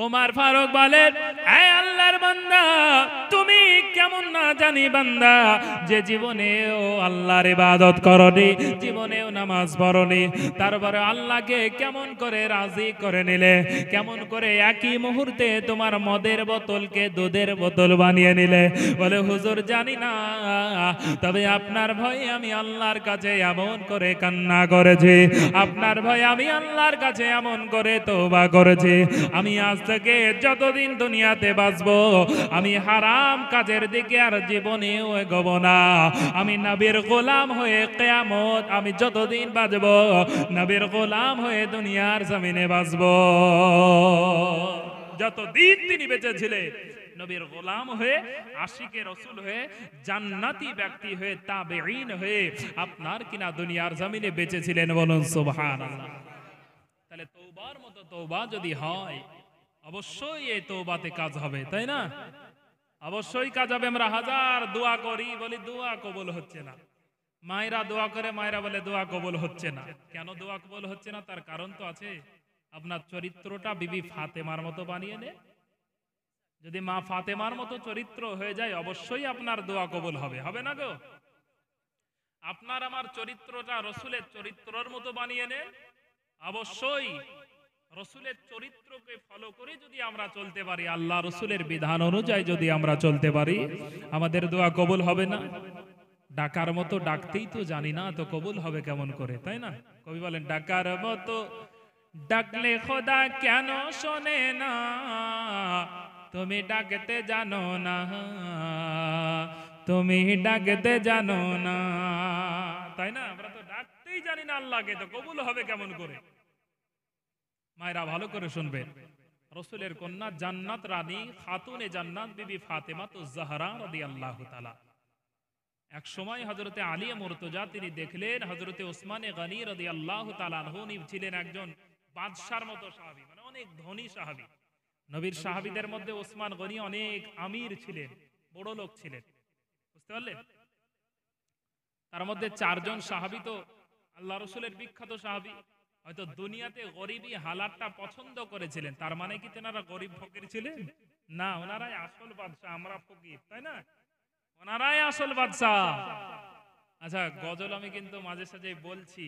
ওমর ফারুক বলেন, হে আল্লাহর বান্দা, তুমি কেমন না জানি বান্দা যে জীবনেও আল্লাহর ইবাদত করনি, জীবনেও নামাজ পড়নি, তারপরে আল্লাহকে কেমন করে রাজি করে নিলে, কেমন করে একই মুহূর্তে তোমার মদের বোতলকে দুধের বোতল বানিয়ে নিলে। বলে হুজুর জানি না, তবে আপনার ভয়ে আমি আল্লাহর কাছে এমন করে কান্না করেছি, আপনার ভয়ে আমি আল্লাহর কাছে এমন করে তওবা করেছি, আমি আজ থেকে যতদিন দুনিয়াতে বাঁচবো আমি হারাম কাজের দিকে আর জীবনেও এগোবো না। আমি নবীর গোলাম হয়ে কিয়ামত, আমি যতদিন বাঁচবো নবীর গোলাম হয়ে দুনিয়ার জমিনে বাঁচবো। যতদিন তিনি বেঁচে ছিলেন নবীর গোলাম হয়ে, আশিকে রসুল হয়ে, জান্নাতি ব্যক্তি হয়ে, তাবেঈন হয়ে আপনার কিনা দুনিয়ার জমিনে বেঁচে ছিলেন। বলুন সুবহানাল্লাহ। তাহলে তওবার মতো তওবা যদি হয়, অবশ্যই এই তওবাতে কাজ হবে, তাই না? অবশ্যই কাজ হবে। আমরা হাজার দোয়া করি, বলি দোয়া কবুল হচ্ছে না। মায়েরা দোয়া করে, মায়েরা বলে দোয়া কবুল হচ্ছে না। কেন দোয়া কবুল হচ্ছে না? তার কারণ তো আছে। আপনার চরিত্রটা বিবি ফাতেমার মতো বানিয়ে নে। যদি মা ফাতেমার মতো চরিত্র হয়ে যায়, অবশ্যই আপনার দোয়া কবুল হবে। হবে না গো? আপনার আমার চরিত্রটা রসুলের চরিত্রের মতো বানিয়ে নে, অবশ্যই রসুলের চরিত্রকে ফলো করে যদি আমরা চলতে পারি, আল্লাহ রসুলের বিধান অনুযায়ী যদি আমরা চলতে পারি, আমাদের দোয়া কবুল হবে না? ডাকার মতো ডাকতেই তো জানি না, তো কবুল হবে কেমন করে, তাই না? কবি বলেন, ডাকার মতো ডাকলে খোদা কেন শোনে না, তুমি ডাকতে জানো না, তুমি ডাকতে জানো না, তাই না? আমরা তো ডাকতেই জানি না আল্লাহকে, তো কবুল হবে কেমন করে? মায়েরা ভালো করে শুনবেন, রসুলের কন্যা জান্নাত রানী খাতুনে জান্নাত বিবি ফাতেমা তো জাহরা রাদিয়াল্লাহু তাআলা, এক সময় হযরতে আলী মুর্তজা তিনি দেখলেন হযরতে ওসমানে গনি রাদিয়াল্লাহু তাআলা আনহু ছিলেন একজন বাদশার মতো সাহাবী, মানে অনেক ধনী সাহাবী। নবীর সাহাবীদের মধ্যে ওসমান গনি অনেক আমির ছিলেন, বড় লোক ছিলেন, বুঝতে পারলেন? তার মধ্যে চারজন সাহাবী তো আল্লাহ রসুলের বিখ্যাত সাহাবী। হয়তো দুনিয়াতে গরিবী হালাতটা পছন্দ করেছিলেন, তার মানে কি তেনারা গরিব ফকির ছিলেন? না, ওনারাই আসল বাদশা, আমরা ফকির, তাই না? ওনারাই আসল বাদশা। আচ্ছা, গজল আমি কিন্তু মাঝে সাঝে বলছি,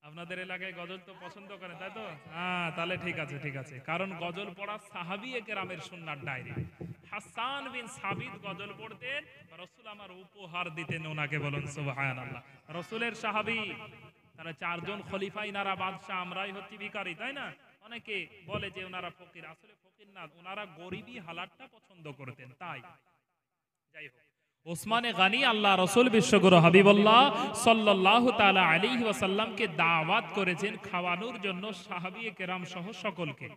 আপনাদের এলাকায় গজল তো পছন্দ করেন, তাই তো? হ্যাঁ, তাহলে ঠিক আছে, ঠিক আছে। কারণ গজল পড়া সাহাবী কেরামের সুন্নাত ডায়রি। হাসান বিন সাবিত গজল পড়তেন, রাসূল আমার উপহার দিতেন ওনাকে। বলুন সুবহানাল্লাহ। রাসূলের সাহাবী, তারা চারজন খলিফা, ইনারা বাদশা, আমরাই হচ্ছি ভিখারি, তাই না? অনেকে বলে যে ওনারা ফকির, আসলে ফকির না, ওনারা গরিবী হালাতটা পছন্দ করতেন, তাই। যাই হোক, ওসমানে গনি আল্লাহ রসুল বিশ্বগুরু হাবিবুল্লাহ সাল্লাল্লাহু তাআলা আলাইহি ওয়াসাল্লামকে দাওয়াত করেছেন খাওয়ানোর জন্য, সাহাবী কেরাম সহ সকলকে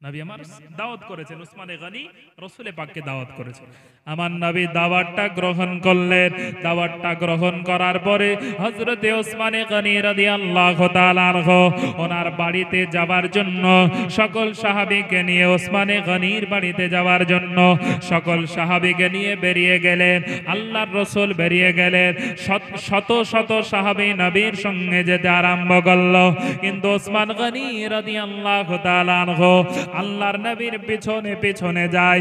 নবী আমার দাওয়াত করেছেন। ওসমানে গনি রাসূল পাককে দাওয়াত করেছেন। আমার নবী দাওয়াতটা গ্রহণ করলেন। দাওয়াতটা গ্রহণ করার পরে হযরতে ওসমানে গনি রাদিয়াল্লাহু তাআলা আনহু ওনার বাড়িতে যাবার জন্য সকল সাহাবীকে নিয়ে, ওসমানে গনির বাড়িতে যাওয়ার জন্য সকল সাহাবীকে নিয়ে বেরিয়ে গেলেন। আল্লাহর রাসূল বেরিয়ে গেলেন, শত শত সাহাবী নবীর সঙ্গে যেতে আরম্ভ করলো, কিন্তু ওসমান গনি রাদিয়াল্লাহু তাআলা আনহু আল্লাহর নবীর পিছনে পিছনে যায়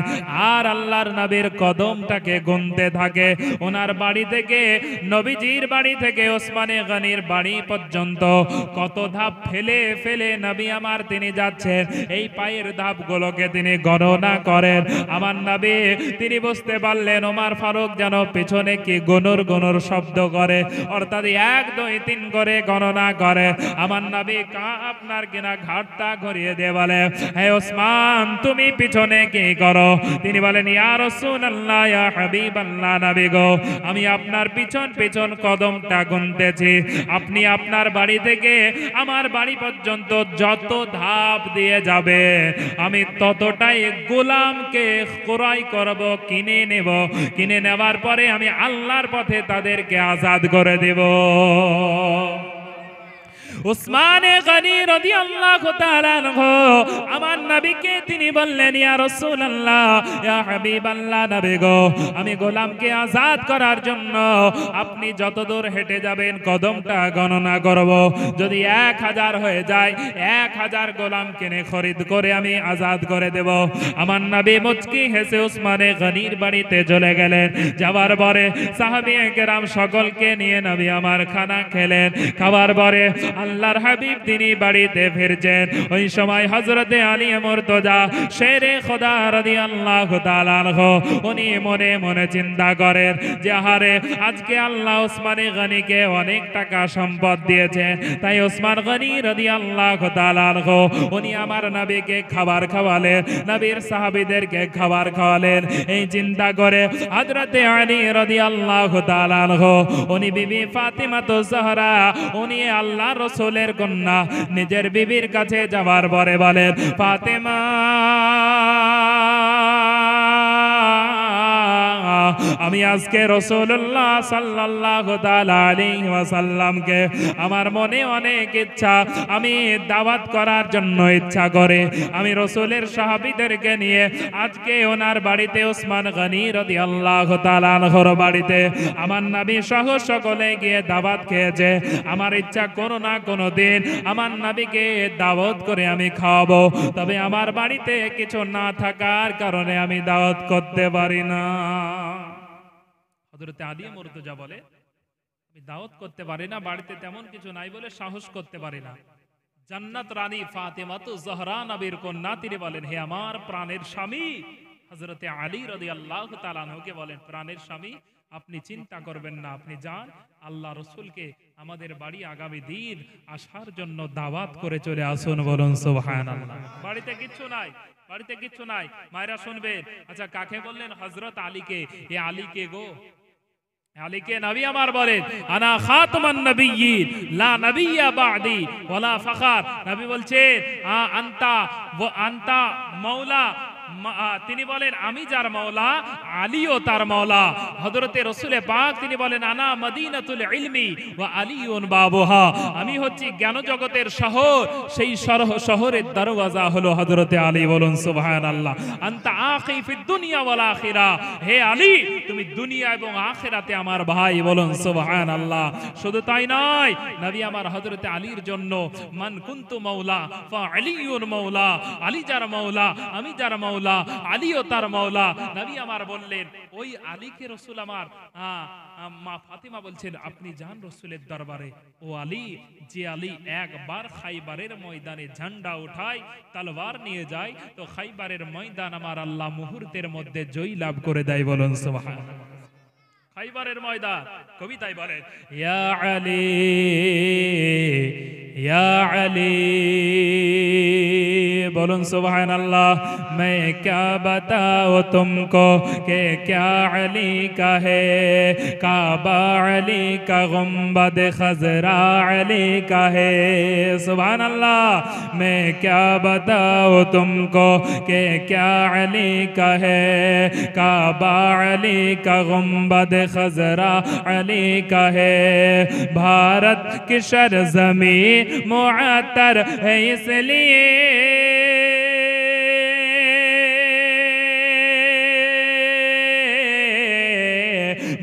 আর আল্লাহর নবীর কদমটাকে গুনতে থাকে। ওনার বাড়ি থেকে, নবীজির বাড়ি থেকে ওসমানে গনির বাড়ি পর্যন্ত কত ধাপ ফেলে ফেলে নবী আমার তিনি যাচ্ছেন, এই পায়ের ধাপগুলোকে তিনি গণনা করেন। আমার নবী তিনি বুঝতে পারলেন ওমর ফারুক যেন পেছনে কি গুনুর গুনুর শব্দ করে, অর্থাৎ 1 2 3 করে গণনা করে। আমার নবী আপনার কিনা ঘাটটা ঘুরিয়ে দিয়ে বলে, হে ওসমান, তুমি পিছনে কি করো? তিনি বলেন, ইয়া রাসূলুল্লাহ, ইয়া হাবিবাল্লাহ, নবী গো, আমি আপনার পিছন পিছন কদমটা গুনতেছি। আপনি আপনার বাড়ি থেকে আমার বাড়ি পর্যন্ত যত ধাপ দিয়ে যাবে, আমি ততটাই গোলামকে ক্রয় করব, কিনে নেব। কিনে নেওয়ার পরে আমি আল্লাহর পথে তাদেরকে আজাদ করে দেব। উসমানে গনি রাদিয়াল্লাহু তাআলা আনহু আমার নবীকে তিনি বললেন, ইয়া রাসূলুল্লাহ, ইয়া হাবিবাল্লাহ, নবী গো, আমি গোলামকে আজাদ করার জন্য আপনি যত দূর হেঁটে যাবেন কদমটা গণনা করব, যদি 1000 হয়ে যায় 1000 গোলাম কিনে খরিদ করে আমি আজাদ করে দেব। আমার নবী মুচকি হেসে উসমানে গনির বাড়িতে চলে গেলেন। যাওয়ার পরে সাহাবীয়ে কেরাম সকলকে নিয়ে নবী আমার খানা খেলেন। খাবার পরে আল্লাহর হাবিব তিনি বাড়িতে ফিরছেন। ওই সময় হযরতে আলী মুর্তজা শেরে খোদা রাদিয়াল্লাহু তাআলা আনহু উনি মনে মনে চিন্তা করেন যে হারে আজকে আল্লাহ উসমানে গনিকে অনেক টাকা সম্পদ দিয়েছে, তাই উসমান গনি রাদিয়াল্লাহু তাআলা আনহু উনি আমার নবীকে খাবার খাওয়ালেন, নবীর সাহাবীদেরকে খাবার খাওয়ালেন। এই চিন্তা করে হযরতে আলী রাদিয়াল্লাহু তাআলা আনহু উনি বিবি ফাতিমা তো জাহরা উনি আল্লাহ রাসূলের কন্যা নিজের বিবির কাছে যাওয়ার পরে বলেন, ফাতেমা আমি আজকে রাসূলুল্লাহ সাল্লাল্লাহু তাআলা আলাইহি ওয়াসাল্লামকে আমার মনে অনেক ইচ্ছা, আমি দাওয়াত করার জন্য ইচ্ছা করে আমি রাসূলের সাহাবীদেরকে নিয়ে আজকে ওনার বাড়িতে উসমান গনি রাদিয়াল্লাহু তাআলা আনহুর বাড়িতে আমার নবী সহ সকলে গিয়ে দাওয়াত খেয়েছে। আমার ইচ্ছা কোনো না কোনো দিন আমার নবীকে দাওয়াত করে আমি খাওয়াবো, তবে আমার বাড়িতে কিছু না থাকার কারণে আমি দাওয়াত করতে পারি না। হযরতে আলী মুর্তজা বলে, আমি দাওয়াত করতে পারি না, বাড়িতে তেমন কিছু নাই বলে সাহস করতে পারি না। জান্নাত রানী ফাতেমা তো জাহরা নবীর কন্যা, তিনি বলেন, হে আমার প্রাণের স্বামী হযরতে আলী রাদিয়াল্লাহু তাআলা আনহুকে বলেন, প্রাণের স্বামী আপনি চিন্তা করবেন না, আপনি যান আল্লাহ রাসূলকে আমাদের বাড়ি আগামী দিন আসার জন্য দাওয়াত করে চলে আসুন। বলুন সুবহানাল্লাহ। বাড়িতে কিচ্ছু নাই, বাড়িতে কিচ্ছু নাই। মায়েরা শুনবেন, আচ্ছা কাকে বললেন? হযরত আলীকে। এ আলীকে গো, আলীকে নবী আমার বলেন, আনা খাতামান নবিয়্যিন লা নবিয়্যা বা'দি ওয়ালা ফাখর। নবী বলছেন আনতা মাওলা, তিনি বলেন আমি যার মাওলা আলীও তার মাওলা। হযরতে রাসূলে পাক তিনি বলেন, আনা মদিনাতুল ইলমি ওয়া আলীউন বাবুহা, আমি হচ্ছি জ্ঞান জগতের শহর, সেই শহরের দরওয়াজা হলো হযরতে আলী। বলুন সুবহানাল্লাহ। আনতা আখি ফিদ দুনিয়া ওয়াল আখিরা, হে আলী তুমি দুনিয়া এবং আখিরাতে আমার ভাই। বলুন সুবহানাল্লাহ। শুধু তাই নয়, নবী আমার হযরতে আলীর জন্য মান কুনতু মাওলা ফা আলীউন মাওলা, আলী যার মাওলা আমি যার মাওলা, আলীও তার মাওলা। নবী আমার বললেন, ওই আলীকে রাসূল আমার মা ফাতিমা বলছেন, আপনি যান রাসূলের দরবারে। ও আলী, যে আলী একবার খাইবারের ময়দানে ঝান্ডা উঠায়, তলোয়ার নিয়ে যায়, তো খাইবারের ময়দান আমার আল্লাহ মুহূর্তের মধ্যে জয় লাভ করে দেয়। বলুন সুবহানাল্লাহ। খাইবারের ময়দান, কবিতায় বলেন, ইয়া আলী ইয়া আলী, बोलूं सुभान अल्लाह। मैं क्या बताऊं तुमको कि क्या अली का है, काबा अली का, गुंबद खजरा अली का है। सुभान अल्लाह। मैं क्या बताऊं तुमको कि क्या अली का है, काबा अली का, गुंबद खजरा अली का है। भारत की सरजमी मुअत्तर है इसलिए,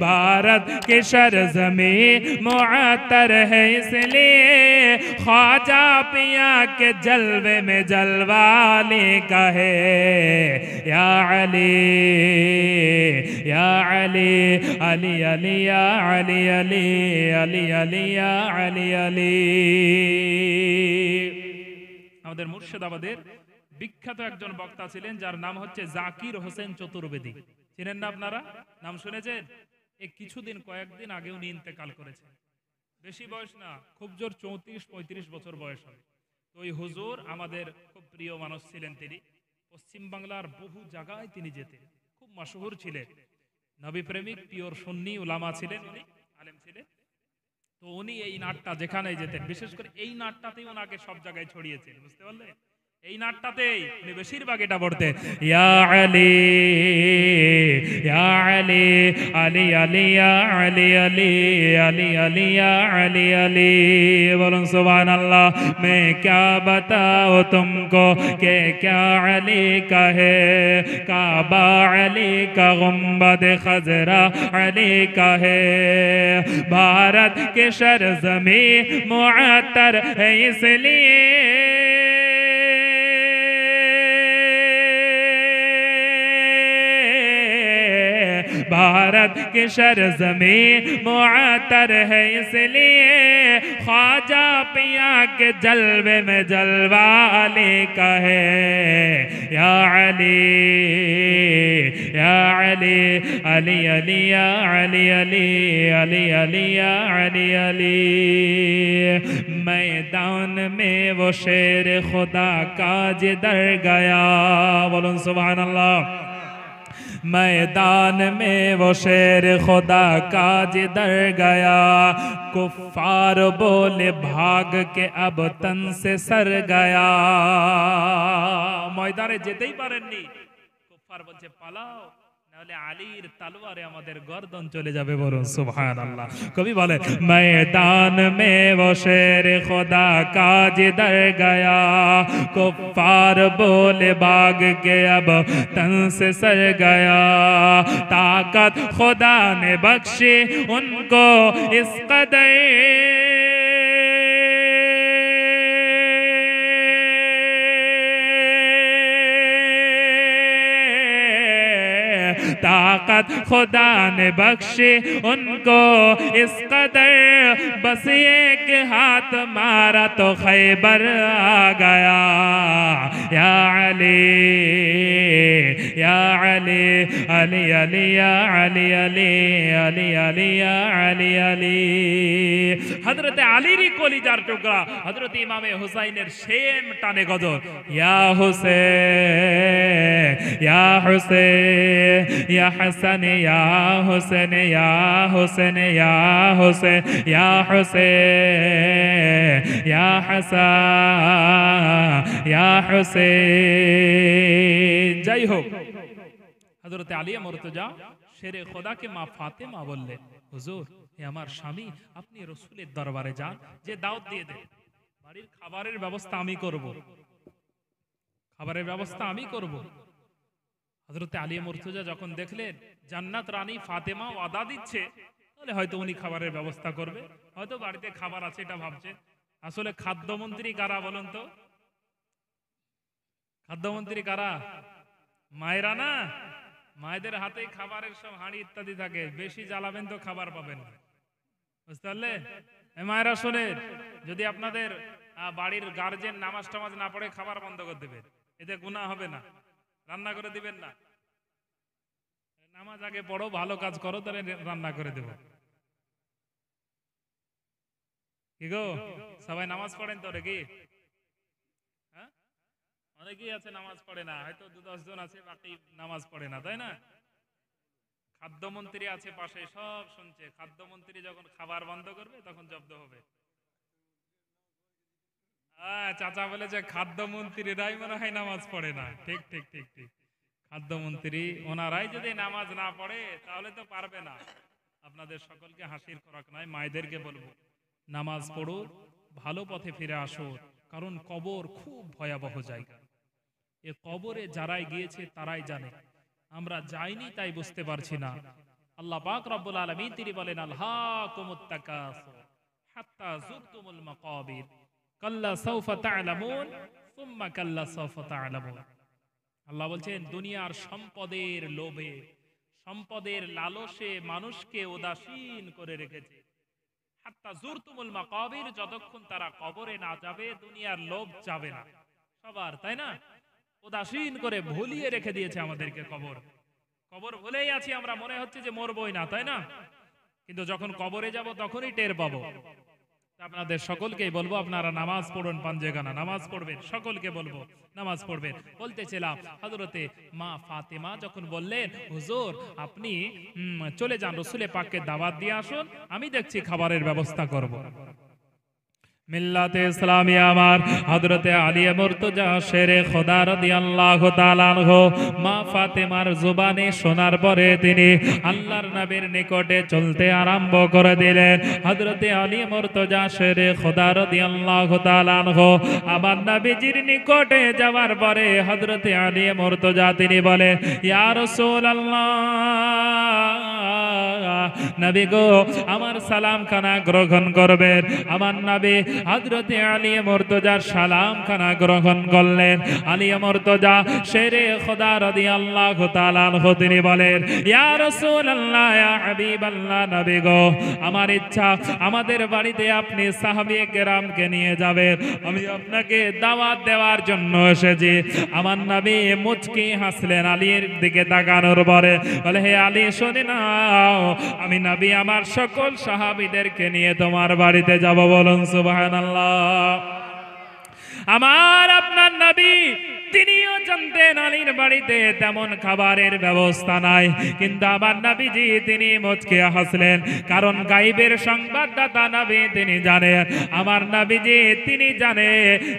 भारत की सरजमी मुअत्तर है इसलिए, ख्वाजा पिया के जलवे में जलवाले का है। या अली या अली, अली अली या अली अली, अली अली या अली अली। আমাদের মুর্শিদাবাদের বিখ্যাত একজন বক্তা ছিলেন, যার নাম হচ্ছে জাকির হোসেন চতুর্বেদী। চিনেন না আপনারা? নাম শুনেছেন? কিছুদিন কয়েকদিন আগে উনি ইন্তেকাল করেছেন। বেশি বয়স না, খুব জোর 34-35 বছর বয়স হবে। তো ওই হুজুর আমাদের খুব প্রিয় মানুষ ছিলেন। তিনি পশ্চিম বাংলার বহু জায়গায় তিনি যেতেন, খুব মশহুর ছিলেন, নবী প্রেমিক, পিওর সুন্নি উলামা ছিলেন, উনি আলেম ছিলেন। তো উনি এই নাটটা যেখানে যেতেন, বিশেষ করে এই নাটটাতেই ওনাকে সব জায়গায় ছড়িয়েছেন, বুঝতে পারলেন? এই নাটটাতেই উনি বেশিরভাগ এটা পড়তেন, ইয়া আলী ইয়া আলী আলী আলী ইয়া আলী আলী আলী আলী ইয়া আলী আলী। বলুন সুবহানাল্লাহ। मैं क्या बताओ तुमको कि क्या अली का है, काबा अली का, गुंबद खजरा अली का है, भारत के सरजमी मुअत्तर है इसलिए, भारत की सरज़मीं मुअत्तर है इसलिए, ख्वाजा पिया के जलवे में जलवा अली का है, या अली या अली अली अली या अली अली अली अली या अली अली। मैदान में वो शेर खुदा का जिधर गया, बोलूं सुभान अल्लाह। मैदान में वो शेर खुदा का जिधर गया, कुफ्फार बोले भाग के अब तन से सर गया। ময়দানে যেতেই পারেননি, কুফফার বলছে পালাও, নাহলে আলীর তলোয়ারে আমাদের গর্দন চলে যাবে। বলুন সুবহানাল্লাহ। কবি বলে मैदान में वो शेर खुदा का जिधर गया, कुफ्फार बोले भाग के अब तन से सर गया, ताकत खुदा ने बख्शी उनको इस कदर, ताकत खुदा ने बख्शी उनको इस कदर, बस एक हाथ मारा तो खैबर आ गया, या अली या अली अली अली या अली अली अली अली या अली अली। हजरत আলীর কলিজার টুকরা হযরত ইমামে হুসাইনের সেম টানে গজল, ইয়া হুসেন ইয়া হুসেন या हसन या हुसैन या हुसैन या हुसैन या हुसैन या हसन या हुसैन। যাই হোক, হযরত আলী মুর্তজা শেরে খোদাকে মা ফাতেমা বললেন, হুজুর হে আমার স্বামী, আপনি রাসূলের দরবারে যান, যে দাওয়াত দিয়ে দেন, বাড়ির খাবারের ব্যবস্থা আমি করব, খাবারের ব্যবস্থা আমি করব। হযরত আলী মুর্তজা যখন দেখলেন জান্নাত রানী ফাতেমা ওয়াদা দিচ্ছে, তাহলে হয়তো উনি খাবারের ব্যবস্থা করবে, হয়তো বাড়িতে খাবার আছে এটা ভাবছেন। আসলে খাদ্যমন্ত্রী কারা বলুন তো? খাদ্যমন্ত্রী কারা? মায়েরা না? মায়েদের হাতেই খাবারের সব হাঁড়ি ইত্যাদি থাকে, বেশি জ্বালাবেন তো খাবার পাবেন না, বুঝতে পারলেন? মায়েরা শোনেন, যদি আপনাদের বাড়ির গার্জেন নামাজ টামাজ না পড়ে খাবার বন্ধ করে দেবেন, এতে গুনাহ হবে না, রান্না করে দিবেন না। নামাজ আগে পড়ো, ভালো কাজ করো, তাহলে রান্না করে দেব। কি গো, সবাই নামাজ পড়েন তো নাকি? হ্যাঁ, অনেকেই আছে নামাজ পড়ে না, হয়তো 2-10 জন আছে, বাকি নামাজ পড়ে না, তাই না? খাদ্যমন্ত্রী আছে পাশে, সব শুনছে। খাদ্যমন্ত্রী যখন খাবার বন্ধ করবে তখন জব্দ হবে। চাচা বলে যে খাদ্যমন্ত্রীরাই মনে হয় নামাজ পড়ে না। ঠিক ঠিক ঠিক ঠিক, খাদ্যমন্ত্রী ওনারাই যদি নামাজ না পড়ে তাহলে তো পারবে না। আপনাদের সকলকে হাসির খোরাক নয়, মায়েদেরকে বলবো নামাজ পড়ো, ভালো পথে ফিরে আসো, কারণ কবর খুব ভয়াবহ জায়গা। এ কবরে যারাই গিয়েছে তারাই জানে, আমরা যাইনি তাই বুঝতে পারছি না। আল্লাহ পাক রব্বুল আলামিন তিনি বলেন, আলহাকুমুত তাকাসুর হাত্তা যুরতুমুল মাকাবির কাল্লা সাউফা তা'লামুন সুম্মা কাল্লা সাউফা তা'লামুন। আল্লাহ বলছেন, দুনিয়ার সম্পদের লোভে, সম্পদের লালসে মানুষকে উদাসীন করে রেখেছে। হাত্তা যুরতুমুল মাকাবির, যতক্ষণ তারা কবরে না যাবে দুনিয়ার লোভ যাবে না সবার, তাই না? উদাসীন করে ভুলিয়ে রেখে দিয়েছে আমাদেরকে কবর। কবর ভুলেই আছি আমরা, মনে হচ্ছে যে মরবই না, তাই না? কিন্তু যখন কবরে যাব তখনই টের পাবো। আপনাদের সকলকেই বলবো, আপনারা নামাজ পড়ুন, পাঞ্জেগানা নামাজ পড়বেন, সকলকে বলবো নামাজ পড়বেন। বলতেছিলাম, হযরতে মা ফাতেমা যখন বললেন, হুজুর আপনি চলে যান, রাসূলে পাককে দাওয়াত দিয়ে আসুন, আমি দেখছি খাবারের ব্যবস্থা করব। মিল্লাতে ইসলামী আমার হযরতে আলী মুর্তজা শেরে খোদা রাদিয়াল্লাহু তাআলা আনহু মা ফাতেমার জবানে শোনার পরে তিনি আল্লাহর নবীর নিকটে চলতে আরম্ভ করে দিলেন। হযরতে আলী মুর্তজা শেরে খোদা রাদিয়াল্লাহু তাআলা আনহু আমার নবীজির নিকটে যাওয়ার পরে হযরতে আলী মুর্তজা তিনি বলে, ইয়া রাসূলুল্লাহ, নবী গো, আমার সালাম খানা গ্রহণ করবেন। আমার নবী হযরতে আলী মুর্তজার সালাম খানা গ্রহণ করলেন। আলী মুর্তজা শেরে খোদা রাদিয়াল্লাহু তাআলা আনহু তিনি বলেন, ইয়া রাসূলুল্লাহ, ইয়া হাবিবাল্লাহ, নবী গো, আমার ইচ্ছা আমাদের বাড়িতে আপনি সাহাবী কেরামকে নিয়ে যাবেন, আমি আপনাকে দাওয়াত দেওয়ার জন্য এসেছি। আমার নবী মুচকি হাসলেন আলীর দিকে তাকানোর পরে বলে, হে আলী, শুনে নাও, আমি নবী আমার সকল সাহাবীদেরকে নিয়ে তোমার বাড়িতে যাব। বলুন সুবহানাল্লাহ। আমার আপনার নবী তিনিও জানতেন আলীর বাড়িতে তেমন খাবারের ব্যবস্থা নাই, কিন্তু আমার নবীজি তিনি মুচকে হাসলেন, কারণ গায়বের সংবাদদাতা নবী তিনি জানেন। আমার নবীজি তিনি জানে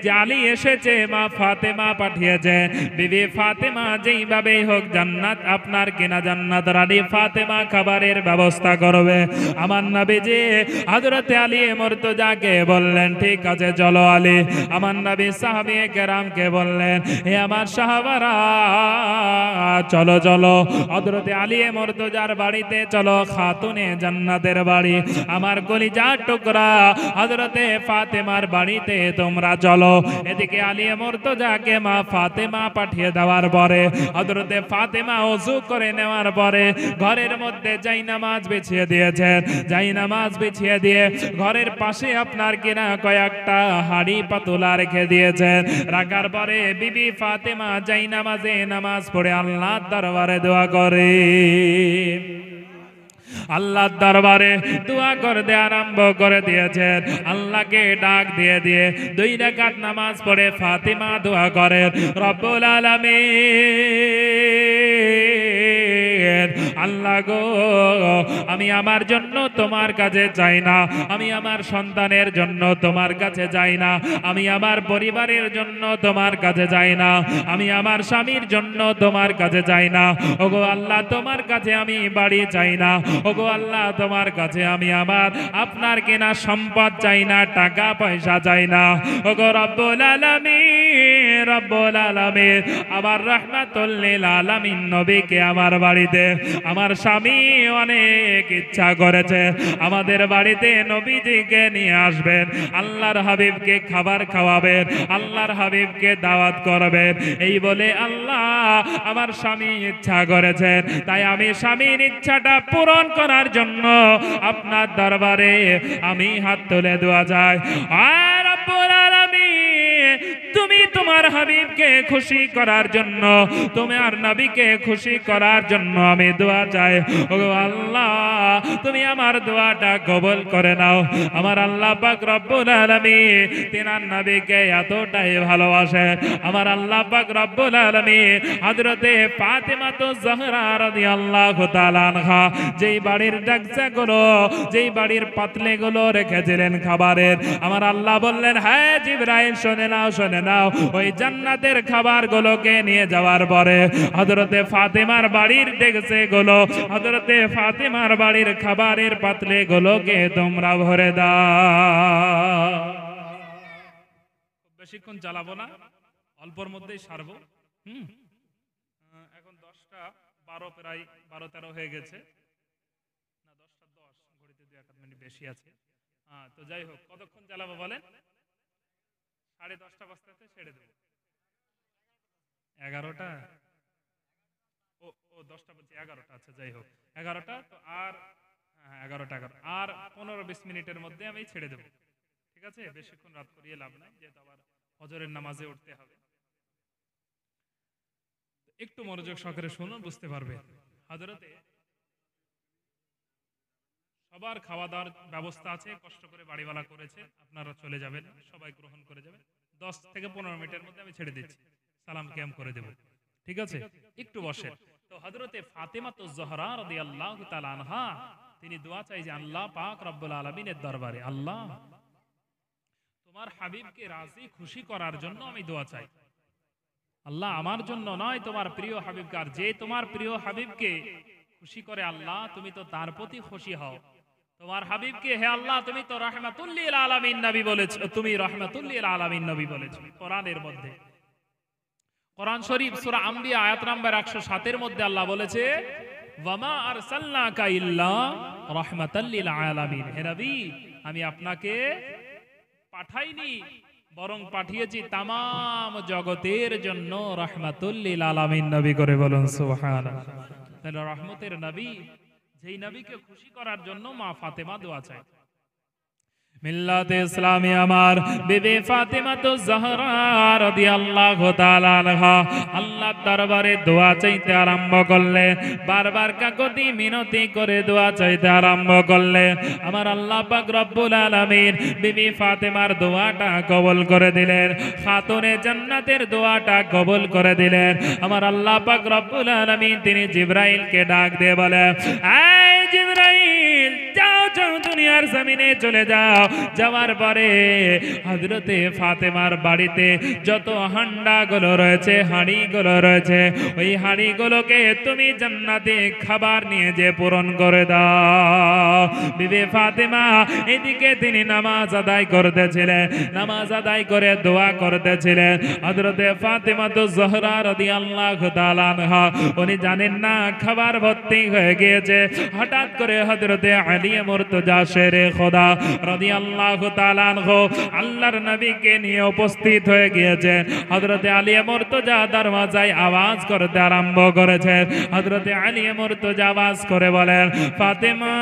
যে আলী এসেছে, মা ফাতেমা পাঠিয়েছেন, বিবি ফাতেমা যেইভাবে হোক জান্নাত আপনার কিনা জান্নাত রানী ফাতেমা খাবারের ব্যবস্থা করবে। আমার নবীজি হযরতে আলী মুর্তজাকে বললেন, ঠিক আছে চলো আলী। আমার নবী সাহাবী কেরামকে বললেন, হে আমার সাহাবারা, চলো চলো হযরতে আলী মুর্তজার বাড়িতে চলো, খাতুনে জান্নাতের বাড়ি, আমার কলিজার টুকরা হযরতে ফাতেমার বাড়িতে তোমরা চলো। এদিকে আলী মুর্তজাকে মা ফাতেমা পাঠিয়ে দেওয়ার পরে হযরতে ফাতেমা ওযু করে নেওয়ার পরে ঘরের মধ্যে জায়নামাজ বিছিয়ে দিয়েছেন। জায়নামাজ বিছিয়ে দিয়ে ঘরের পাশে আপনার কিনা কয়েকটা হাড়ি পাতুলা রেখে দিয়েছেন। রাখার পরে বিবি ফাতেমা জায়নামাজে নামাজ পড়ে আল্লাহর দরবারে দোয়া করে, আল্লাহর দরবারে দোয়া করতে আরম্ভ করে দিয়েছেন। আল্লাহকে ডাক দিয়ে দিয়ে 2 রাকাত নামাজ পড়ে ফাতেমা দোয়া করেন, রব্বুল আলামিন, আল্লাহ গো, আমি আমার জন্য তোমার কাছে চাই না, আমি আমার সন্তানের জন্য তোমার কাছে চাই না, আমি আমার পরিবারের জন্য তোমার কাছে চাই না, আমি আমার স্বামীর জন্য তোমার কাছে চাই না। ওগো আল্লাহ, তোমার কাছে আমি বাড়ি চাই না। ওগো আল্লাহ, তোমার কাছে আমি আমার আপনার কেনা সম্পদ চাই না, টাকা পয়সা চাই না। ওগো রব্বুল আলামিন, রব্বুল আলামিন, আমার রাহমাতুল লিল আলামিন নবীকে আমার বাড়িতে, আমার স্বামী অনেক ইচ্ছা করেছে আমাদের বাড়িতে নবীজিকে নিয়ে আসবেন, আল্লাহর হাবিবকে খাবার খাওয়াবেন, আল্লাহর হাবিবকে দাওয়াত করবেন। এই বলে আল্লাহ আমার স্বামী ইচ্ছা করেছেন, তাই আমি স্বামীর ইচ্ছাটা পূরণ করার জন্য আপনার দরবারে আমি হাত তুলে দোয়া চাই। আর রব্বুল আলামিন, তুমি তোমার হাবিবকে খুশি করার জন্য, তোমার নবীকে খুশি করার জন্য আমি দোয়া চাই। ও আল্লাহ, তুমি আমার দোয়াটা কবুল করে নাও। আমার আল্লাহ পাক রব্বুল আলামিন তিনার নবীকে এতটাই ভালোবাসেন। আমার আল্লাহ পাক রব্বুল আলামিন হযরতে ফাতেমা তো জহরা রাদিয়াল্লাহু তাআলা আনহা যেই বাড়ির ডাকচাগুলো, যেই বাড়ির পাতলেগুলো রেখেছিলেন খাবারের, আমার আল্লাহ বললেন, হ্যাঁ জিবরাইল, শুনে নাও, শুনে নাও, ওই জান্নাতের খাবারগুলোকে নিয়ে যাওয়ার পরে হযরতে ফাতেমার বাড়ির ডেকচেগুলো, হযরতে ফাতেমার বাড়ির খাবারের পাতলেগুলোকে তোমরা ভরে দাও। বেশিক্ষণ চালাবো না, অল্পর মধ্যেই সারবো। এখন 10টা 12, প্রায় 12-13 হয়ে গেছে, না 10টা 10, ঘড়িতে 2-1 মিনিট বেশি আছে। তো যাই হোক, কতক্ষণ চালাবো বলেন? 10:30 বাজতে ছেড়ে দেবো। 11টা, ও 10টা বলছি, 11টা, আচ্ছা যাই হোক 11টা। তো আর 11টা আর 15-20 মিনিটের মধ্যে আমি ছেড়ে দেবো, ঠিক আছে? বেশিক্ষণ রাত করিয়ে লাভ নাই, যেহেতু আবার ফজরের নামাজে উঠতে হবে। একটু মনোযোগ সহকারে শুনুন, বুঝতে পারবে। হযরতে সবার খাওয়া দাওয়ার ব্যবস্থা আছে, কষ্ট করে বাড়িওয়ালা করেছে, আপনারা চলে যাবেন, সবাই গ্রহণ করে যাবেন। 10 থেকে 15 মিনিটের মধ্যে আমি ছেড়ে দিচ্ছি, সালাম ক্যাম করে দেব, ঠিক আছে? একটু বসেন। তো হযরতে ফাতেমা তো জহরা রাদিয়াল্লাহু তাআলা আনহা তিনি দোয়া চাই যে আল্লাহ পাক রব্বুল আলামিনের দরবারে, আল্লাহ তোমার হাবিবকে রাজি খুশি করার জন্য আমি দোয়া চাই। আল্লাহ আমার জন্য নয়, তোমার প্রিয় হাবিবকে। আর যে তোমার প্রিয় হাবিবকে খুশি করে আল্লাহ, তুমি তো তার প্রতি খুশি হও। তোমার হাবিবকে হে আল্লাহ তুমি তো রাহমাতুল লিল আলামিন নবী বলেছো, তুমি রাহমাতুল লিল আলামিন নবী বলেছো কোরআনের মধ্যে। কোরআন শরীফ সূরা আম্বিয়া আয়াত নাম্বার 107 এর মধ্যে আল্লাহ বলেছে, ওয়ামা আরসালনাকা ইল্লা রাহমাতাল লিল আলামিন। হে নবী, আমি আপনাকে পাঠাইনি, বরং পাঠিয়েছি তামাম জগতের জন্য রাহমাতুল লিল আলামিন নবী করে বলুন সুবহানাল্লাহ। তাহলে রহমতের নবী, যেই নবীকে খুশি করার জন্য মা ফাতেমা দোয়া চায়। মিল্লাতে ইসলামী আমার বিবি ফাতেমা তো জাহরা রাদিয়াল্লাহু তাআলা আনহা আল্লাহর দরবারে দোয়া চাইতে আরম্ভ করলেন। বারবার কাকুতি মিনতি করে দোয়া চাইতে আরম্ভ করলেন। আমার আল্লাহ পাক রব্বুল আলামিন বিবি ফাতেমার দোয়াটা কবুল করে দিলেন, খাতুনে জান্নাতের দোয়াটা কবুল করে দিলেন। আমার আল্লাহ পাক রব্বুল আলামিন তিনি জিবরাইলকে ডাক দিয়ে বলে, এই জিবরাইল, যাও যাও দুনিয়ার জমিনে চলে যাও। যাওয়ার পরে হযরতে ফাতেমার বাড়িতে যত হান্ডাগুলো রয়েছে, হাঁড়িগুলো রয়েছে, ওই হাঁড়িগুলোকে তুমি জান্নাতে খাবার নিয়ে যে পূরণ করে দাও। বিবি ফাতেমা এদিকে তিনি নামাজ আদায় করতেছিলেন, নামাজ আদায় করে দোয়া করতেছিলেন। হযরতে ফাতেমা তো জহরা রাদিয়াল্লাহু তাআলা আনহা উনি জানেন না খাবার ভর্তি হয়ে গিয়েছে। হঠাৎ করে হযরতে আলী মুর্তজা শেরে খোদা রাদিয়াল্লাহু তাআলা আনহু আল্লাহর নবীকে নিয়ে উপস্থিত হয়ে গিয়েছেন। হযরতে আলী মুর্তজা দরওয়াজায় আওয়াজ করতে আরম্ভ করেছেন। হযরতে আলী মুর্তজা আওয়াজ করে বলেন, ফাতেমা,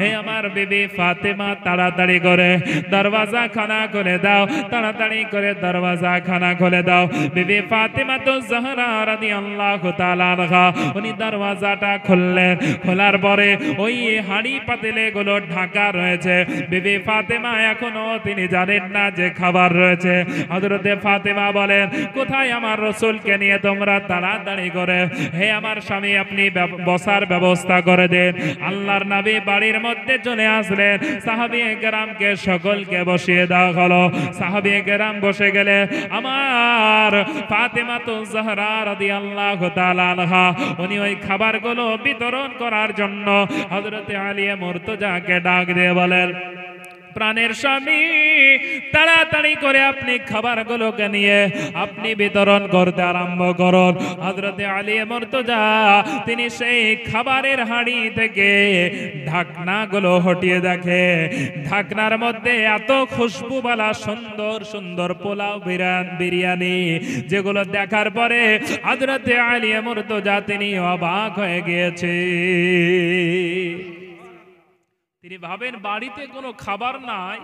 হে আমার বিবি ফাতেমা, তাড়াতাড়ি করে দরওয়াজা খানা খুলে দাও, তাড়াতাড়ি করে দরওয়াজা খানা খুলে দাও। বিবি ফাতেমা তো জাহরা রাদিয়াল্লাহু তাআলা আনহা উনি দরওয়াজাটা খুললেন। খোলার পরে ওই হাঁড়ি পাতিলে গুলো ঢাকা রয়েছে। বিবি ফাতেমা এখনো তিনি জানেন না যে খাবার রয়েছে। হযরতে ফাতেমা বলেন, কোথায় আমার রাসূলকে নিয়ে তোমরা তাড়াতাড়ি করে হে আমার স্বামী আপনি বসার ব্যবস্থা করে দেন। আল্লাহর নবী বাড়ির মধ্যে চলে আসলেন। সাহাবীয়ে কেরামকে সকলকে বসিয়ে দেওয়া হলো। সাহাবীয়ে কেরাম বসে গেলে আমার ফাতেমা তো জাহরা রাদিয়াল্লাহু তাআলা আনহা উনি ওই খাবারগুলো বিতরণ করার জন্য হযরতে আলী মুর্তজাকে ডাক দিয়ে বলেন, প্রাণের স্বামী, তাড়াতাড়ি করে আপনি খাবারগুলোকে নিয়ে আপনি বিতরণ করতে আরম্ভ করুন। হযরতে আলী মুর্তজা তিনি সেই খাবারের হাঁড়ি থেকে ঢাকনাগুলো হটিয়ে দেখে, ঢাকনার মধ্যে এত খুশবুওয়ালা সুন্দর সুন্দর পোলাও বিরিয়ানি, যেগুলো দেখার পরে হযরতে আলী মুর্তজা তিনি অবাক হয়ে গিয়েছে। তিনি ভাবেন বাড়িতে কোনো খাবার নাই,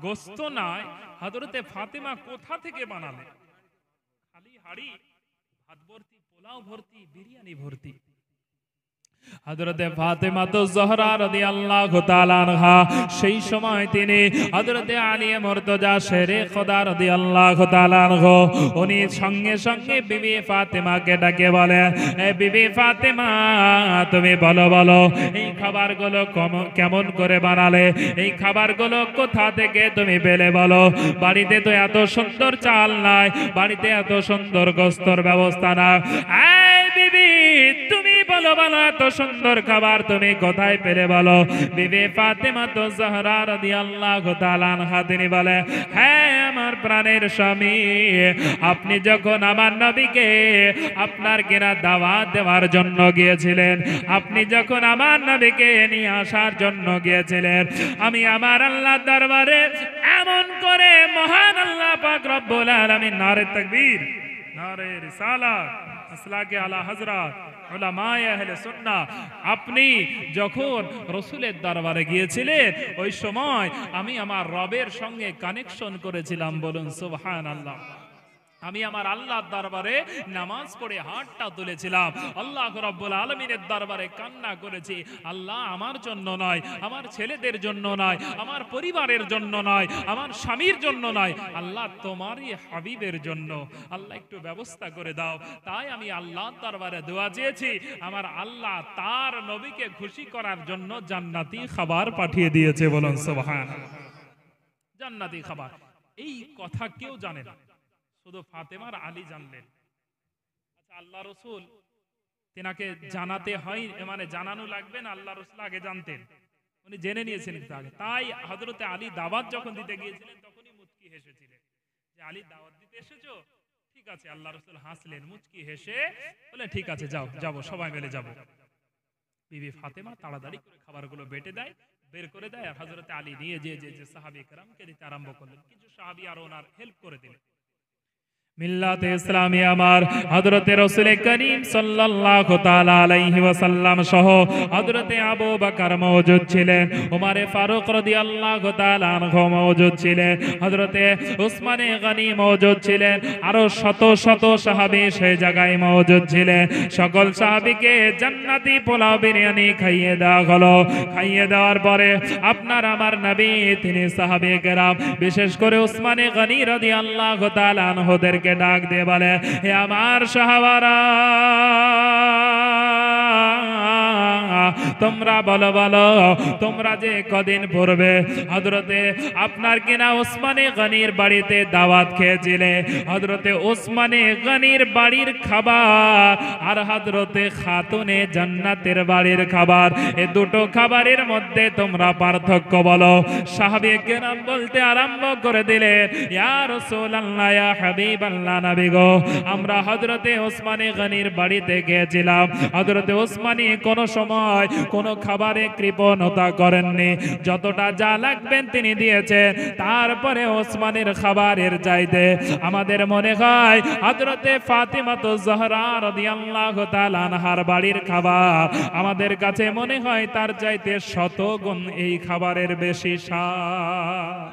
গোস্ত নাই, হযরতে ফাতেমা কোথা থেকে বানালেন? খালি হাঁড়ি, ভাত ভর্তি, পোলাও ভর্তি, বিরিয়ানি ভর্তি। হযরতে ফাতেমা তো জহরা রাদিয়াল্লাহু তাআলা আনহা সেই সময় তিনি হযরতে আলী মুর্তজা শেরে খোদা রাদিয়াল্লাহু তাআলা আনহু উনি সঙ্গে সঙ্গে বিবি ফাতেমাকে ডাকে বলে, এ বিবি ফাতেমা, তুমি বলো বলো এই খাবারগুলো কেমন করে বানালে? এই খাবারগুলো কোথা থেকে তুমি পেলে বলো? বাড়িতে তো এত সুন্দর চাল নাই, বাড়িতে এত সুন্দর গোস্তর ব্যবস্থা না। এই বিবি, তুমি বলো বলো এত সুন্দর খাবার তুমি কোথায় পেলে বলো? বিবি ফাতেমা তো জাহরা রাদিয়াল্লাহু তাআলা আনহা তিনি বলে, হ্যাঁ আমার প্রাণের স্বামী, আপনি যখন আমার নবীকে আপনার কিনা দাওয়াত দেওয়ার জন্য গিয়েছিলেন, আপনি যখন আমার নবীকে নিয়ে আসার জন্য গিয়েছিলেন, আমি আমার আল্লাহর দরবারে এমন করে মহান আল্লাহ পাক রব্বুল আলামিন, নারে তাকবীর, নারে রিসালাত, আসলাকে আলা হযরত উলামায়ে আহলে সুন্নাহ, আপনি যখন রাসূলের দরবারে গিয়েছিলেন ওই সময় আমি আমার রবের সঙ্গে কানেকশন করেছিলাম। বলুন সুবহানাল্লাহ। আমি আমার আল্লাহর দরবারে নামাজ পড়ে হাতটা তুলেছিলাম, আল্লাহ রাব্বুল আলামিনের দরবারে কান্না করেছি, আল্লাহ আমার জন্য নয়, আমার ছেলেদের জন্য নয়, আমার পরিবারের জন্য নয়, আমার স্বামীর জন্য নয়, আল্লাহ তোমারই হাবিবের জন্য আল্লাহ একটু ব্যবস্থা করে দাও। তাই আমি আল্লাহর দরবারে দোয়া চেয়েছি, আমার আল্লাহ তার নবীকে খুশি করার জন্য জান্নাতি খাবার পাঠিয়ে দিয়েছে। বলুন সুবহানাল্লাহ। জান্নাতি খাবার, এই কথা কেউ জানে না, শুধু ফাতেমা আর আলী জানলেন। আচ্ছা, আল্লাহ রসুল তেনাকে জানাতে হয়, মানে জানানো লাগবে না, আল্লাহ রসুল আগে জানতেন, উনি জেনে নিয়েছেন আগে। তাই হযরতে আলী দাওয়াত যখন দিতে গিয়েছিলেন তখনই মুচকি হেসেছিলেন যে আলী দাওয়াত দিতে এসেছো, ঠিক আছে। আল্লাহ রসুল হাসলেন মুচকি হেসে, বলে ঠিক আছে যাও, যাবো, সবাই মিলে যাবো। বিবি ফাতেমা তাড়াতাড়ি করে খাবারগুলো বেটে দেয়, বের করে দেয়, আর হযরতে আলী নিয়ে যে সাহাবী কেরামকে দিতে আরম্ভ করলেন। কিছু সাহাবী আর ওনার হেল্প করে দিলেন। মিল্লাতে ইসলামী আমার হযরতে রাসূল করিম সাল্লাল্লাহু তাআলা আলাইহি ওয়াসাল্লাম সহ হযরতে আবু বকর মওজুদ ছিলেন, ওমর ফারুক রাদিয়াল্লাহু তাআলা আনহু মওজুদ ছিলেন, হযরতে উসমান গনি মওজুদ ছিলেন, আরো শত শত সাহাবী সেই জায়গায় মওজুদ ছিলেন। সকল সাহাবীকে জান্নাতি পোলাও বিরিয়ানি খাইয়ে দেওয়া হলো। খাইয়ে দেওয়ার পরে আপনার আমার নবী তিনি সাহাবী কেরাম, বিশেষ করে উসমান গনি রাদিয়াল্লাহু তাআলা আনহুদের ডাক দিয়ে বলে, হে আমার সাহাবারা, তোমরা বলো বলো, তোমরা যে কদিন পূর্বে হযরতে আপনার কিনা উসমানে গনির বাড়িতে দাওয়াত খেয়েছিলে, হযরতে উসমানে গনির বাড়ির খাবার আর হযরতে খাতুনে জান্নাতের বাড়ির খাবার, এই দুটো খাবারের মধ্যে তোমরা পার্থক্য বলো। সাহাবী কেরাম বলতে আরম্ভ করে দিলেন, ইয়া রাসূলুল্লাহ, ইয়া হাবিবাল্লাহ, নবী গো, আমরা হযরতে উসমানে গনির বাড়িতে গিয়েছিলাম, হযরতে উসমানী কোন সময় কোন খাবারে কৃপণতা করেননি, যতটা যা লাগবেন তিনি দিয়েছেন। তারপরে ওসমানের খাবারের চাইতে আমাদের মনে হয় হযরতে ফাতিমাতুজ জহরা রাদিয়াল্লাহু তাআলা আনহার বাড়ির খাবার আমাদের কাছে মনে হয় তার চাইতে শতগুণ এই খাবারের বেশি স্বাদ।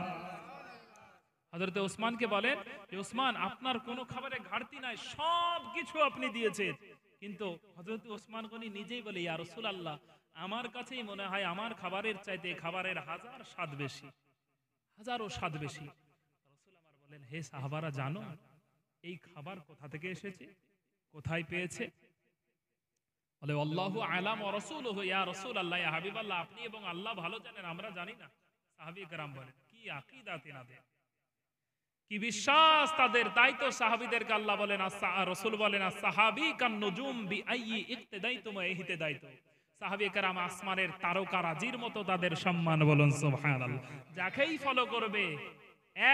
হযরতে ওসমানকে বলেন যে ওসমান, আপনার কোনো খাবারে ঘাটতি নাই, সব কিছু আপনি দিয়েছেন। কিন্তু হযরত ওসমান গনি নিজেই বলে, ইয়া রাসূলুল্লাহ, আমার কাছেই মনে হয় আমার খাবারের চাইতে খাবারের হাজার স্বাদ বেশি, হাজারো স্বাদ বেশি। রাসূল আমার বলেন, হে সাহাবারা, জানো এই খাবার কোথা থেকে এসেছে, কোথায় পেয়েছে? বলে, আল্লাহু আ'লাম ওয়া রাসূলুহু, ইয়া রাসূলুল্লাহ, ইয়া হাবিবাল্লাহ, আপনি এবং আল্লাহ ভালো জানেন, আমরা জানি না। সাহাবী কেরাম বলেন, কি আকীদা তিনাদের, কি বিশ্বাস তাদের। তাই তো সাহাবীদেরকে আল্লাহ বলেন, রাসূল বলেন, সাহাবী কান নুজুম বিআইয়ি ইক্তাদাইতুম ইহতাদাইতুম। সাহাবী কেরাম আসমানের তারকারাজির মতো তাদের সম্মান। বলুন সুবহানাল্লাহ। যাকেই ফলো করবে,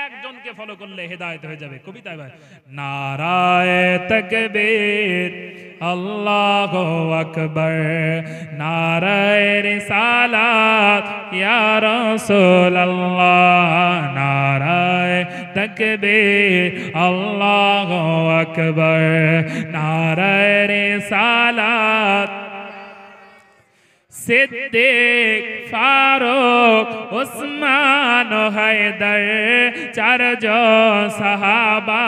একজনকে ফলো করলে হেদায়েত হয়ে যাবে। কবিতায় ভাই, নারায়ে তাকবীর, আল্লাহু আকবার, নারায়ে রিসালাত, ইয়া রাসূলুল্লাহ, নারায়ে তাকবীর, আল্লাহু আকবার, নারায়ে রিসালাত। সিদ্দিক, ফারুক, উসমান, হায়দার, চারজন সাহাবা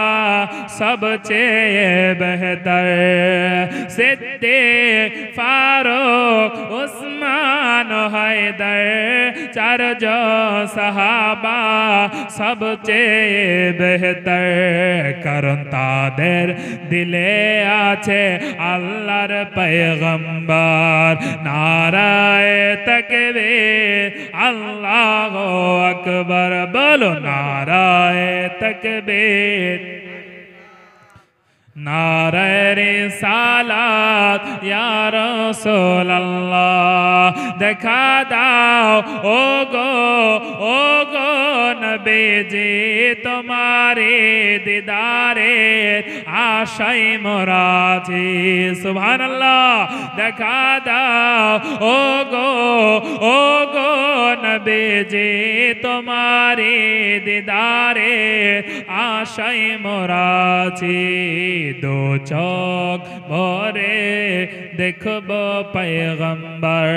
সবচেয়ে বেহতর। সিদ্দিক, ফারুক, উসমান, হায়দার, চারজন সাহাবা সবচেয়ে বেহতর, কারণ তাদের দিলে আছে আল্লাহর পয়গম্বর। নারায়ে তাকবীর, আল্লাহু আকবার, বলো নারায়ে তাকবীর, নারায়ে রিসালাত, ইয়া রাসূলুল্লাহ। দেখা দাও ও গো নবীজি, তোমারে দিদারে আশায় মোরা আছি। সুবহানাল্লাহ। দেখা দাও ও গো নবীজি, তোমারে দিদারে আশায় মোরা আছি। দো চোখ ভরে দেখব পয়গম্বর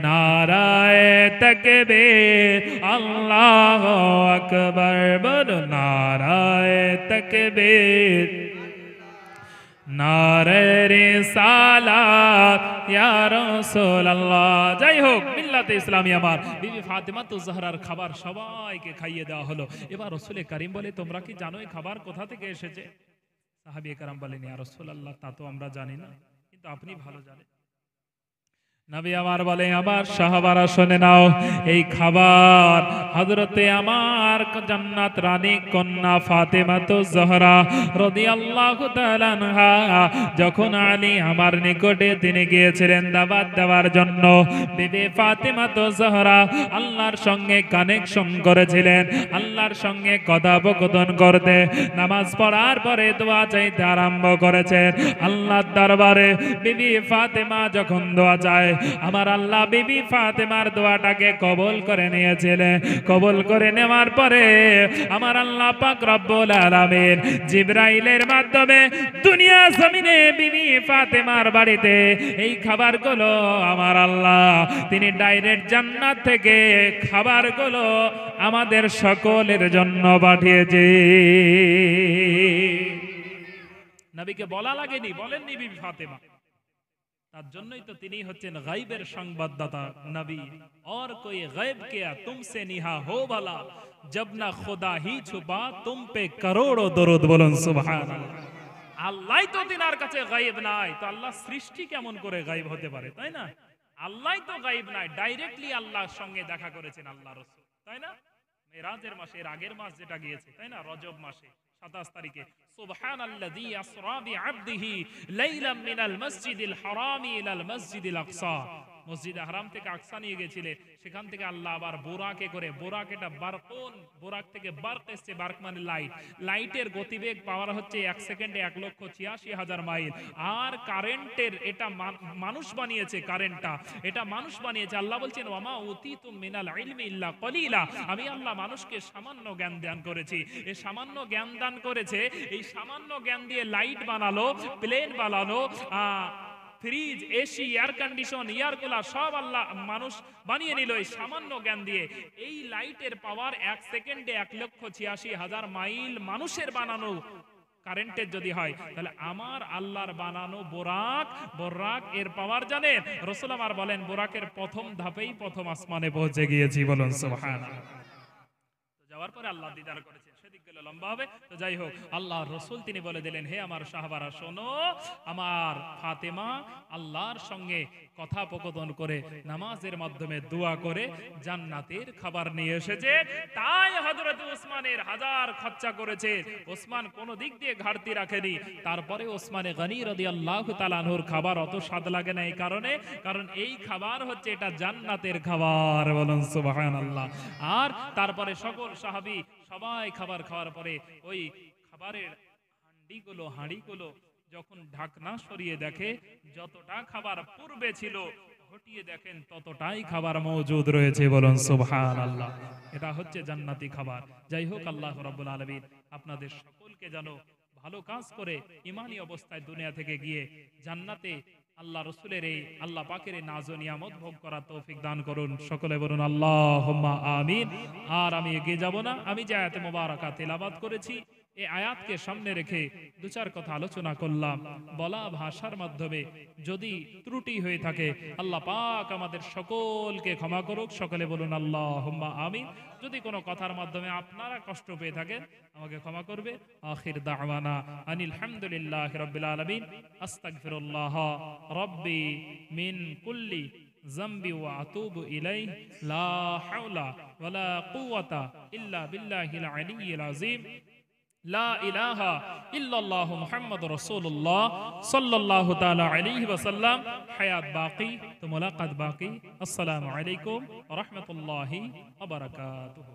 নারায়ে তাকবীর আল্লাহু আকবার বলো নারায়ে তাকবীর নারে রিসালাত ইয়া রাসূলুল্লাহ। যাই হোক মিল্লাতে ইসলামী আমার বিবি ফাতেমাতুজ জাহরার খাবার সবাইকে খাইয়ে দেওয়া হলো। এবার রাসূল কারীম বলে তোমরা কি জানো এই খাবার কোথা থেকে এসেছে? সাহাবী کرام বলেন ইয়া রাসূলুল্লাহ তা তো আমরা জানি না, কিন্তু আপনি ভালো জানেন। নবী আমার বলে আবার সাহাবারা শুনে নাও, এই খাবার হযরতে আমার জান্নাত রানী কন্যা ফাতেমাতুজ জাহরা রাদিয়াল্লাহু তাআলা আনহা যখন আলী আমার নিকটে তিনি গিয়েছিলেন দাওয়াত দেওয়ার জন্য, বিবি ফাতেমাতুজ জাহরা আল্লাহর সঙ্গে কানেকশন করেছিলেন, আল্লাহর সঙ্গে কথোপকথন করতে, নামাজ পড়ার পরে দোয়া চাইতে আরম্ভ করেছেন আল্লাহর দরবারে। বিবি ফাতেমা যখন দোয়া চায় আমার আল্লাহ বিবি ফাতেমার দোয়াটাকে কবুল করে নিয়েছিলেন। কবুল করে নেওয়ার পরে আমার আল্লাহ পাক রব্বুল আলামিন জিবরাইলের মাধ্যমে দুনিয়া জমিনে বিবি ফাতেমার বাড়িতে এই খাবারগুলো আমার আল্লাহ তিনি ডাইরেক্ট জান্নাত থেকে খাবারগুলো আমাদের সকলের জন্য পাঠিয়েছে। নবীকে বলা লাগেনি, বলেননি বিবি ফাতেমা। তার জন্যই তো তিনি হচ্ছেন গায়বের সংবাদদাতা নবী। और कोई गैब किया तुमसे निहा हो भला जब ना खुदा ही छुपा तुम पे करोड़ों दरूद बोलুন সুবহানাল্লাহ। আল্লাহ তো তিনার কাছে গায়ব নাই, তো আল্লাহ সৃষ্টি কেমন করে গায়ব হতে পারে, তাই না? আল্লাহ তো গায়ব নাই, ডাইরেক্টলি আল্লাহর সঙ্গে দেখা করেছেন আল্লাহ রাসূল, তাই না? মেরাজের মাসে, এর আগের মাস যেটা গিয়েছে, তাই না, রজব মাসে 27 তারিখে সুবহানাল্লাযী আসরা বিআবদিহি লাইলাম মিনাল মসজিদিল হারামি ইলাল মসজিদিল আকসা। মসজিদে হারাম থেকে আকসা নিয়ে গিয়েছিলেন, সেখান থেকে আল্লাহ আবার বোরাকে করে, বোরাক এটা বারকুন, বোরাক থেকে বার্ক এসছে, বার্ক মানে লাইট, লাইটের গতিবেগ পাওয়ার হচ্ছে 1 সেকেন্ডে 1,86,000 মাইল। আর কারেন্টের এটা মানুষ বানিয়েছে, কারেন্টটা এটা মানুষ বানিয়েছে। আল্লাহ বলছেন ওয়ামা উতিতুম মিনাল ইলমি ইল্লা কলিলা, আমি আল্লাহ মানুষকে সামান্য জ্ঞান দান করেছি। এই সামান্য জ্ঞান দান করেছে, এই সামান্য জ্ঞান দিয়ে লাইট বানালো, প্লেন বানালো, fridge, AC, air condition, air cooler সব আল্লাহ মানুষ বানিয়ে নিল এই সামান্য জ্ঞান দিয়ে। এই লাইটের পাওয়ার 1 সেকেন্ডে 1,86,000 মাইল মানুষের বানানো কারেন্টের যদি হয়, তাহলে আমার আল্লাহর বানানো বোরাক, বোরাক এর পাওয়ার জানেন? রাসূল আমার বলেন বোরাকের প্রথম ধাপেই প্রথম আসমানে পৌঁছে গিয়েছি, বলুন সুবহানাল্লাহ। যাওয়ার পরে আল্লাহ দিদার করেছেন, সেদিক গেলে লম্বা হবে। তো যাই হোক, আল্লাহর রাসূল তিনি বলে দিলেন হে আমার সাহাবারা শোনো, আমার ফাতেমা আল্লাহর সঙ্গে কথোপকথন করে নামাজের মাধ্যমে দোয়া করে জান্নাতের খাবার নিয়ে এসেছে। তাই হযরত ওসমানের হাজার খরচা করেছে, ওসমান কোন দিক দিয়ে ঘাটতি রাখেনি। তারপরে ওসমানে গনি রাদিয়াল্লাহু তাআলা আনহুর খাবার অত স্বাদ লাগে না এই কারণে, কারণ এই খাবার হচ্ছে এটা জান্নাতের খাবার, বলুন সুবহানাল্লাহ। আর তারপরে সকল সাহাবী সবাই খাবার খাওয়ার পরে ওই খাবারের হাঁড়িগুলো যখন ঢাকনা সরিয়ে দেখে যতটা খাবার পূর্বে ছিল হটিয়ে দেখেন ততটাই খাবার মজুদ রয়েছে, বলুন সুবহানাল্লাহ। এটা হচ্ছে জান্নাতি খাবার। যাই হোক, আল্লাহ রাব্বুল আলামিন আপনাদের সকলকে যেন ভালো কাজ করে ঈমানী অবস্থায় দুনিয়া থেকে গিয়ে জান্নাতে আল্লাহ রাসূলের এই আল্লাহ পাকের নাজ ও নিয়ামত ভোগ করার তৌফিক দান করুন। সকলে বলুন আল্লাহুম্মা আমিন। আর আমি এগিয়ে যাব না, আমি যে আয়াতে মুবারাকা তেলাওয়াত করেছি এই আয়াতকে সামনে রেখে 2-4 কথা আলোচনা করলাম। বলা ভাষার মাধ্যমে যদি ত্রুটি হয়ে থাকে আল্লাহ পাক আমাদের সকলকে ক্ষমা করুক। সকলে বলুন আল্লাহুম্মা আমিন। যদি কোনো কথার মাধ্যমে আপনারা কষ্ট পেয়ে থাকেন আমাকে ক্ষমা করবে। আখির দাওয়ানা আনিল হামদুলিল্লাহি রাব্বিল আলামিন। আস্তাগফিরুল্লাহ রাব্বি মিন কুল্লি যামবি ওয়া আতুবু ইলাইহি লা হাওলা ওয়ালা কুওয়াতা ইল্লা বিল্লাহিল আলিয়্যিল আযীম। লা ইলাহা ইল্লাল্লাহু মুহাম্মাদুর রাসূলুল্লাহ সাল্লাল্লাহু তাআলা আলাইহি ওয়াসাল্লাম। হায়াত বাকি তো মুলাকাত বাকি। আসসালামু আলাইকুম ওয়া রাহমাতুল্লাহি ওয়া বারাকাতুহু।